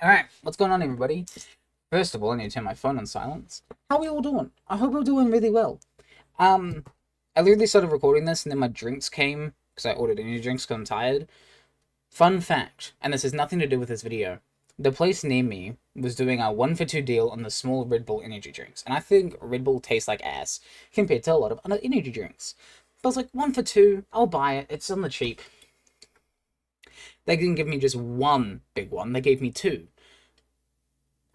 Alright, what's going on, everybody? First of all, I need to turn my phone on silence. How are we all doing? I hope we're doing really well. Um, I literally started recording this and then my drinks came because I ordered energy drinks because I'm tired. Fun fact, and this has nothing to do with this video. The place near me was doing a 1 for 2 deal on the small Red Bull energy drinks, and I think Red Bull tastes like ass compared to a lot of other energy drinks. But I was like, 1 for 2, I'll buy it, it's on the cheap. They didn't give me just one big one, they gave me two.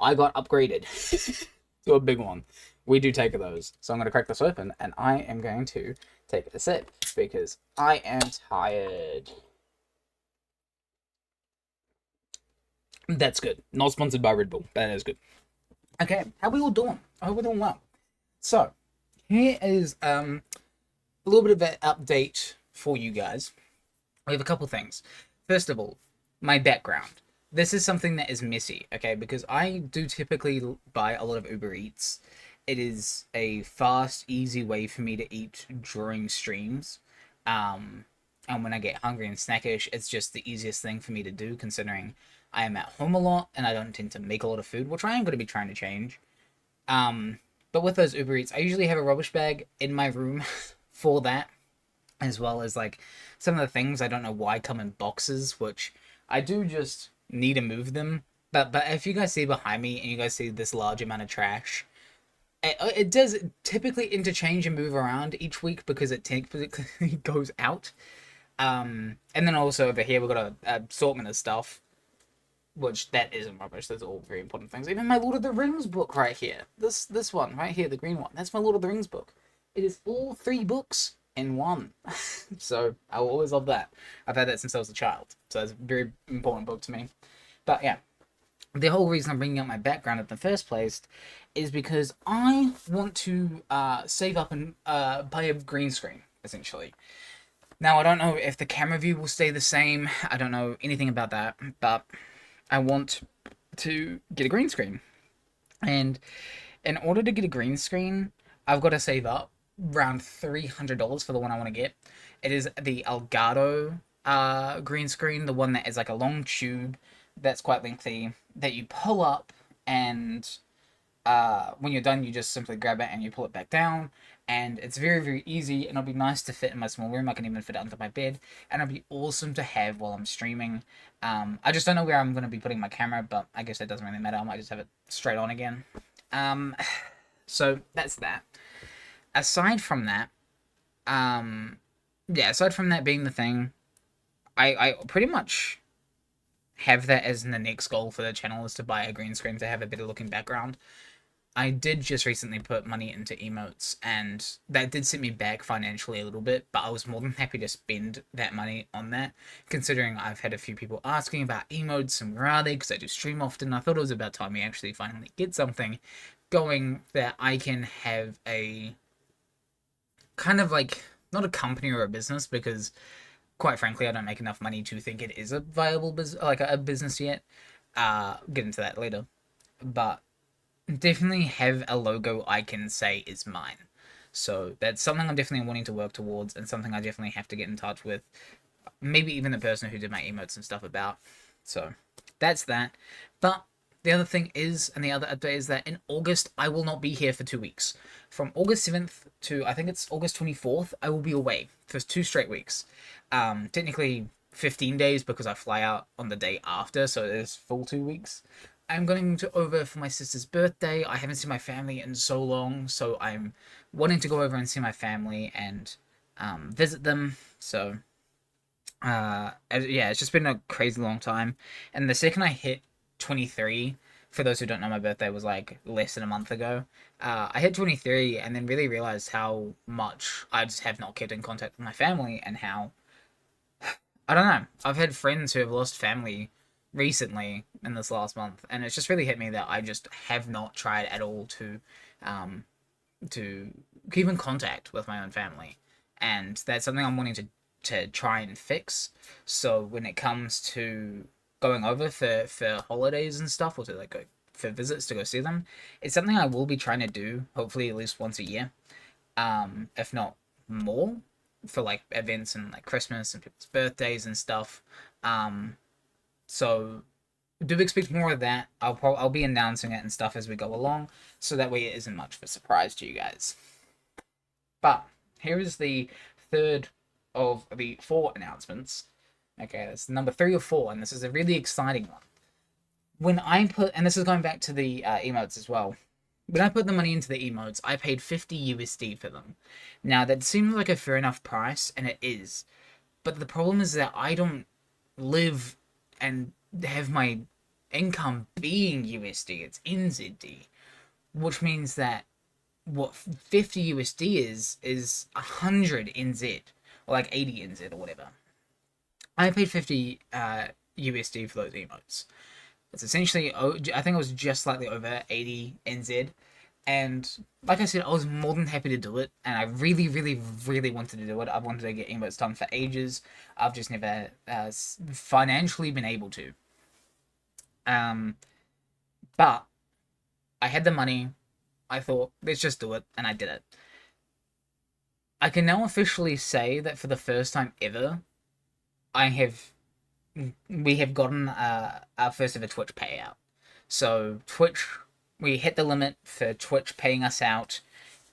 I got upgraded to a big one. We do take those. So I'm going to crack this open and I am going to take a sip because I am tired. That's good. Not sponsored by Red Bull. That is good. Okay, how are we all doing? I hope we're doing well. So, here is a little bit of an update for you guys. We have a couple things. First of all, my background. This is something that is messy, okay? Because I do typically buy a lot of Uber Eats. It is a fast, easy way for me to eat during streams. Um, and when I get hungry and snackish, it's just the easiest thing for me to do, considering I am at home a lot and I don't tend to make a lot of food, which I am going to be trying to change. Um, but with those Uber Eats, I usually have a rubbish bag in my room for that, as well as like some of the things I don't know why come in boxes, which I do just need to move them. But if you guys see behind me and you guys see this large amount of trash, it does typically interchange and move around each week because it typically goes out. And then also over here we've got a assortment of stuff, which that isn't rubbish. Those are all very important things. Even my Lord of the Rings book right here. This one right here, the green one. That's my Lord of the Rings book. It is all three books in one. So I will always love that. I've had that since I was a child. So it's a very important book to me. But yeah, the whole reason I'm bringing up my background in the first place is because I want to save up and buy a green screen, essentially. Now, I don't know if the camera view will stay the same. I don't know anything about that, but I want to get a green screen. And in order to get a green screen, I've got to save up around $300 for the one I want to get. It is the Elgato green screen, the one that is like a long tube that's quite lengthy that you pull up, and when you're done, you just simply grab it and you pull it back down. And it's very, very easy, and it'll be nice to fit in my small room. I can even fit it under my bed, and it'll be awesome to have while I'm streaming. I just don't know where I'm going to be putting my camera, but I guess it doesn't really matter. I might just have it straight on again. Um, so that's that. Aside from that, yeah, aside from that being the thing, I pretty much have that as the next goal for the channel is to buy a green screen to have a better looking background. I did just recently put money into emotes, and that did set me back financially a little bit, but I was more than happy to spend that money on that, considering I've had a few people asking about emotes and where are they, because I do stream often. I thought it was about time we actually finally get something going that I can have a kind of like, not a company or a business, because quite frankly, I don't make enough money to think it is a viable business, like a business yet. Get into that later. But definitely have a logo I can say is mine. So that's something I'm definitely wanting to work towards, and something I definitely have to get in touch with. Maybe even the person who did my emotes and stuff about. So that's that. But the other thing is, and the other update is that in August I will not be here for 2 weeks. From August 7th to I think it's August 24th, I will be away for 2 straight weeks. Technically 15 days because I fly out on the day after, so it is full 2 weeks. I'm going to over for my sister's birthday. I haven't seen my family in so long, so I'm wanting to go over and see my family and visit them. So yeah, it's just been a crazy long time. And the second I hit 23, for those who don't know, my birthday was like less than a month ago. I hit 23 and then really realized how much I just have not kept in contact with my family, and how I don't know. I've had friends who have lost family recently in this last month, and it's just really hit me that I just have not tried at all um, to keep in contact with my own family, and that's something I'm wanting to try and fix. So when it comes to going over for holidays and stuff, or to like go for visits to go see them, it's something I will be trying to do. Hopefully, at least once a year, if not more, for like events and like Christmas and people's birthdays and stuff. Um, so do expect more of that. I'll be announcing it and stuff as we go along, so that way it isn't much of a surprise to you guys. But here is the third of the four announcements. Okay, that's number 3 or 4, and this is a really exciting one. When I put, and this is going back to the emotes as well. When I put the money into the emotes, I paid 50 USD for them. Now that seems like a fair enough price, and it is. But the problem is that I don't live and have my income being USD. It's NZD, which means that what 50 USD is 100 NZ, or like 80 NZ or whatever. I paid 50 USD for those emotes. It's essentially, I think it was just slightly over 80 NZ. And like I said, I was more than happy to do it. And I really, really, really wanted to do it. I've wanted to get emotes done for ages. I've just never financially been able to. But I had the money. I thought, let's just do it. And I did it. I can now officially say that for the first time ever, I have we have gotten our first ever Twitch payout. So Twitch, we hit the limit for Twitch paying us out,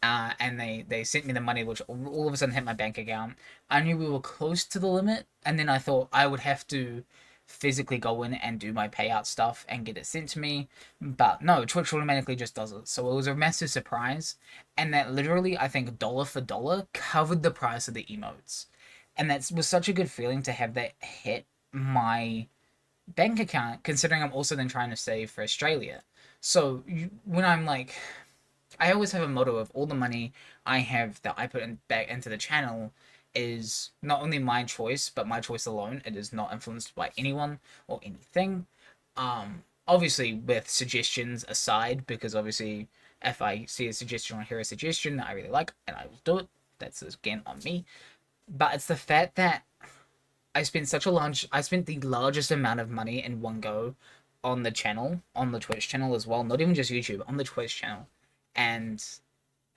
and they sent me the money, which all of a sudden hit my bank account. I knew we were close to the limit, and then I thought I would have to physically go in and do my payout stuff and get it sent to me. But no, Twitch automatically just does it. So it was a massive surprise, and that literally, I think, dollar for dollar covered the price of the emotes. And that was such a good feeling to have that hit my bank account, considering I'm also then trying to save for Australia. So when I'm like, I always have a motto of all the money I have that I put back into the channel is not only my choice, but my choice alone. It is not influenced by anyone or anything. Obviously, with suggestions aside, because obviously, if I see a suggestion or hear a suggestion that I really like, and I will do it, that's again on me. But it's the fact that I spent the largest amount of money in one go on the channel, on the Twitch channel as well, not even just YouTube, on the Twitch channel. And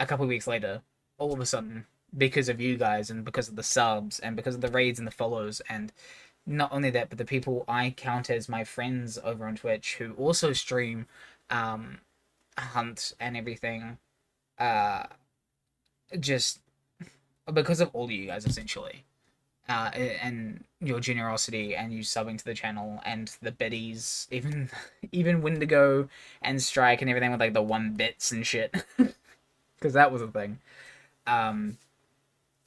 a couple of weeks later, all of a sudden, because of you guys and because of the subs and because of the raids and the follows, and not only that, but the people I count as my friends over on Twitch who also stream um, Hunt and everything, uh, just because of all of you guys essentially. And your generosity and you subbing to the channel and the biddies, even Wendigo and Strike and everything with like the 1 bits and shit, because that was a thing. Um,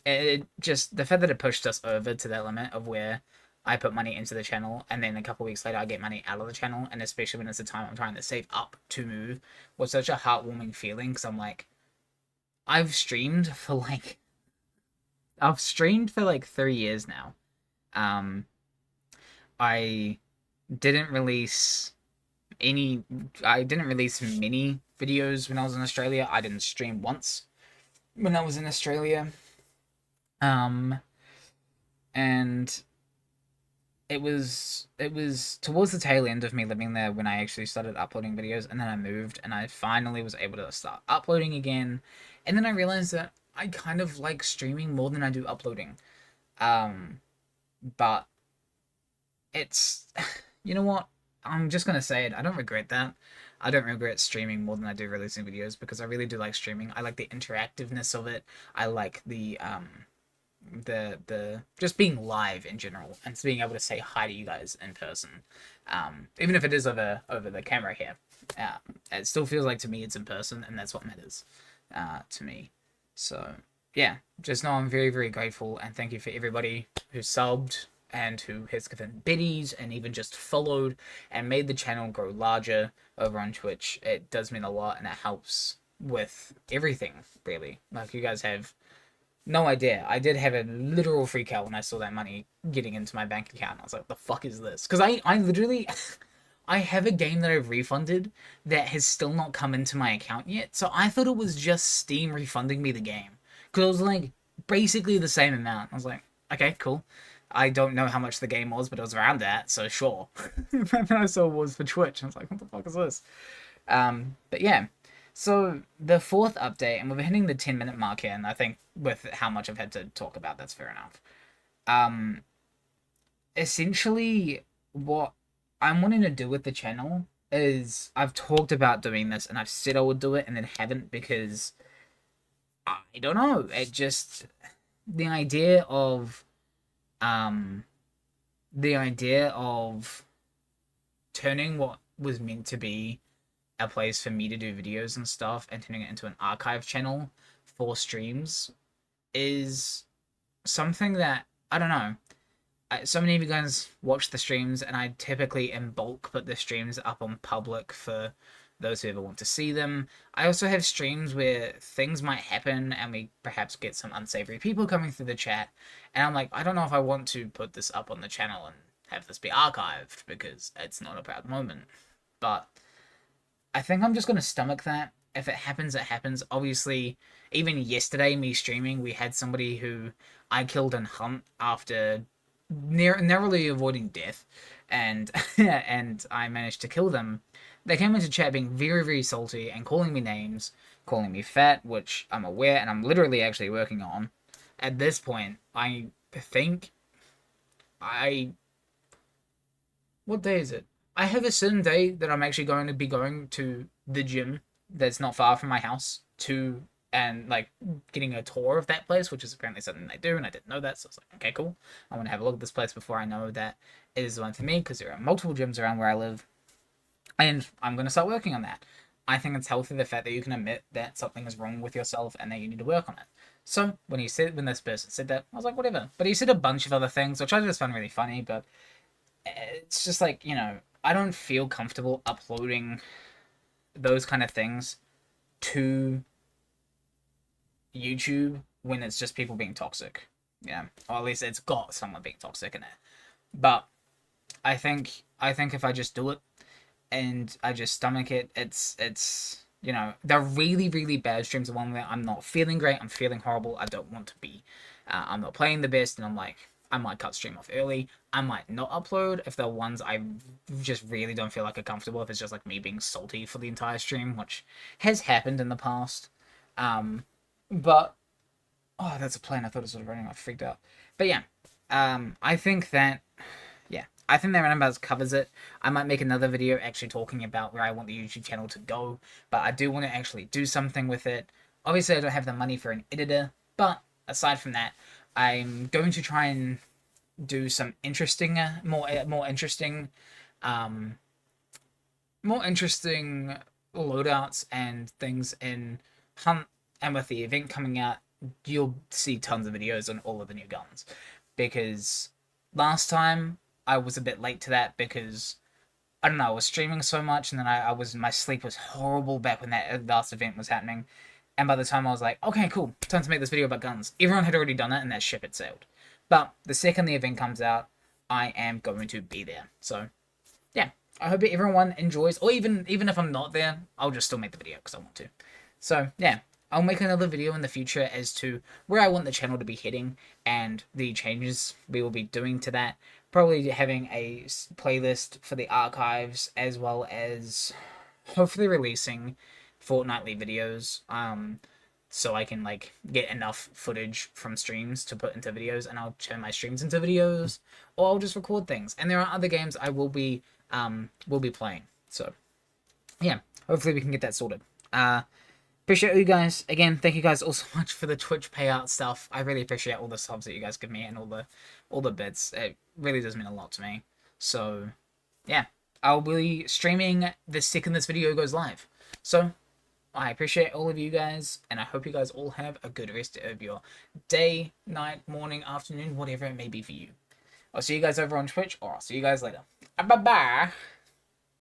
it just the fact that it pushed us over to that limit of where I put money into the channel and then a couple weeks later I get money out of the channel, and especially when it's the time I'm trying to save up to move, was such a heartwarming feeling because I'm like, I've streamed for like I've streamed for like 3 years now. Um, I didn't release any. I didn't release many videos when I was in Australia. I didn't stream once when I was in Australia. Um, and it was towards the tail end of me living there when I actually started uploading videos, and then I moved, and I finally was able to start uploading again. And then I realized that I kind of like streaming more than I do uploading. Um, but it's you know what, I'm just gonna say it, I don't regret that. I don't regret streaming more than I do releasing videos because I really do like streaming. I like the interactiveness of it. I like the just being live in general and being able to say hi to you guys in person, even if it is over the camera here. It still feels like to me it's in person, and that's what matters to me. So yeah, just know I'm very, very grateful, and thank you for everybody who subbed and who has given biddies and even just followed and made the channel grow larger over on Twitch. It does mean a lot, and it helps with everything, really. Like, you guys have no idea. I did have a literal freak out when I saw that money getting into my bank account. I was like, the fuck is this? Because I literally, I have a game that I've refunded that has still not come into my account yet. So I thought it was just Steam refunding me the game. Because it was like basically the same amount. I was like, okay, cool. I don't know how much the game was, but it was around that, so sure. And then I saw it was for Twitch. I was like, what the fuck is this? But yeah. So the fourth update, and we're hitting the 10-minute mark here, and I think with how much I've had to talk about, that's fair enough. Um, Essentially, what I'm wanting to do with the channel is I've talked about doing this and I've said I would do it and then haven't because I don't know. It just the idea of um the idea of turning what was meant to be a place for me to do videos and stuff and turning it into an archive channel for streams is something that I don't know. So many of you guys watch the streams, and I typically in bulk put the streams up on public for those who ever want to see them. I also have streams where things might happen, and we perhaps get some unsavory people coming through the chat, and I'm like, I don't know if I want to put this up on the channel and have this be archived because it's not a proud moment. But I think I'm just gonna stomach that. If it happens, it happens. Obviously, even yesterday, me streaming, we had somebody who I killed in Hunt after narrowly avoiding death, and and I managed to kill them. They came into chat being very, very salty and calling me names, calling me fat, which I'm aware and I'm literally actually working on. At this point, I think I what day is it? I have a certain day that I'm actually going to be going to the gym that's not far from my house to and like getting a tour of that place, which is apparently something they do, and I didn't know that, so I was like, okay, cool. I want to have a look at this place before I know that it is the one for me because there are multiple gyms around where I live, and I'm going to start working on that. I think it's healthy the fact that you can admit that something is wrong with yourself and that you need to work on it. So when this person said that, I was like, whatever. But he said a bunch of other things, which I just found really funny. But it's just like, I don't feel comfortable uploading those kind of things to YouTube when it's just people being toxic. Yeah, or at least it's got someone being toxic in it. But I think if I just do it and I just stomach it, it's they're really, really bad streams. The one where I'm not feeling great, I'm feeling horrible, I don't want to be, I'm not playing the best, and I'm like, I might cut stream off early. I might not upload if they're ones I just really don't feel like are comfortable. If it's just like me being salty for the entire stream, which has happened in the past. But oh, that's a plane. I thought it was sort of running. I freaked out. But yeah, I think that I think that Roundabouts covers it. I might make another video actually talking about where I want the YouTube channel to go, but I do want to actually do something with it. Obviously, I don't have the money for an editor, but aside from that, I'm going to try and do some interesting, um, more interesting loadouts and things in Hunt. And with the event coming out, you'll see tons of videos on all of the new guns. Because last time I was a bit late to that because I don't know, I was streaming so much, and then my sleep was horrible back when that last event was happening. And by the time I was like, okay, cool, time to make this video about guns, everyone had already done it and that ship had sailed. But the second the event comes out, I am going to be there. So yeah, I hope everyone enjoys, or even if I'm not there, I'll just still make the video because I want to. So yeah, I'll make another video in the future as to where I want the channel to be heading and the changes we will be doing to that. Probably having a playlist for the archives, as well as hopefully releasing fortnightly videos. So I can like get enough footage from streams to put into videos, and I'll turn my streams into videos, or I'll just record things. And there are other games I will be playing. So yeah, hopefully we can get that sorted. Appreciate you guys again. Thank you guys all so much for the Twitch payout stuff. I really appreciate all the subs that you guys give me and all the bits. It really does mean a lot to me. So yeah, I'll be streaming the second this video goes live. So I appreciate all of you guys, and I hope you guys all have a good rest of your day, night, morning, afternoon, whatever it may be for you. I'll see you guys over on Twitch, or I'll see you guys later. Bye bye.